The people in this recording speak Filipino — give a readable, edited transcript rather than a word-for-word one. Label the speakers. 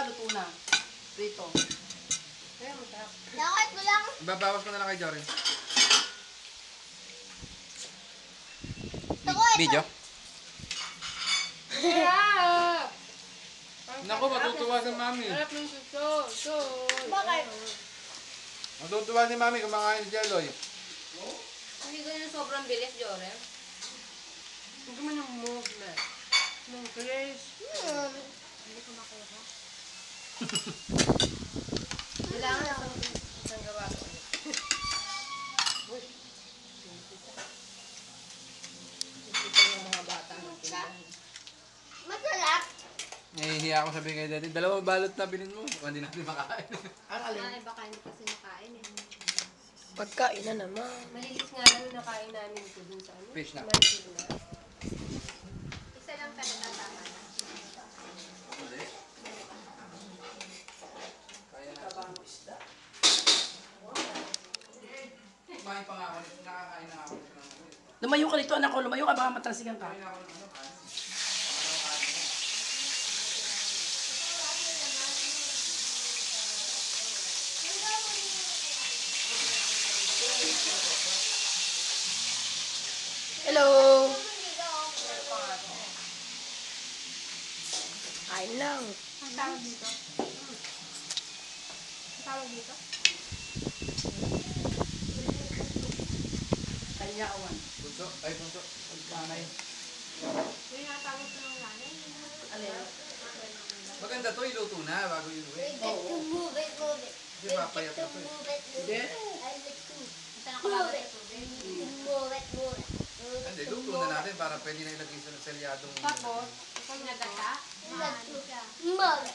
Speaker 1: luto na. Prito. Kaya masarap.
Speaker 2: Dakot ko lang.
Speaker 3: Babawas ko na lang kay Jorin.
Speaker 2: Video?
Speaker 1: Sarap!
Speaker 3: Naku, matutuwa si Mami.
Speaker 1: Sarap ng suso.
Speaker 2: Bakit?
Speaker 3: Matutuwa si Mami kumakain si Jeloy.
Speaker 4: Hindi ganyan sobrang bilis, Jore.
Speaker 1: Huwag naman yung movement. Ng Grace.
Speaker 2: Hindi ko makuha.
Speaker 4: Kailangan isang gawa ko ulit. Ito yung mga bata.
Speaker 2: Masarap.
Speaker 3: Nahihiya ako sabihin kay Daddy, dalawang balot na bilhin mo. Hindi natin makain.
Speaker 1: Ang alin?
Speaker 4: Ay, baka hindi kasi makain eh.
Speaker 1: Pagkain na naman.
Speaker 4: Malilis nga lang yung nakain namin ito dun sa ano.
Speaker 3: Fish na.
Speaker 4: Marikina. Isa lang talaga tama na.
Speaker 3: Hindi. Kaya na. Kumain pa nga ako. Nakakain na ako.
Speaker 1: Lumayo ka dito, anak ko. Lumayo ka, baka matalsikan ka.
Speaker 3: Kumain ako ng ano, kain.
Speaker 1: Hello! Kain lang.
Speaker 2: Ang tawag dito? Ang tawag dito?
Speaker 1: Kanya awan.
Speaker 3: Bunso? Ay, bunso.
Speaker 1: Pagkamay.
Speaker 2: Yung natawag ko ng nanay.
Speaker 1: Alin?
Speaker 3: Maganda to, iluto na bago yun.
Speaker 2: Wait, move it.
Speaker 3: Hindi, papayat na to eh.
Speaker 1: Hindi.
Speaker 2: I like to.
Speaker 4: Basta nakalabas sa tubig.
Speaker 2: Move it.
Speaker 3: Hindi, luto na natin para pwede na ilagay sa selyadong...
Speaker 4: Tapos, pag nagata,
Speaker 2: Move it.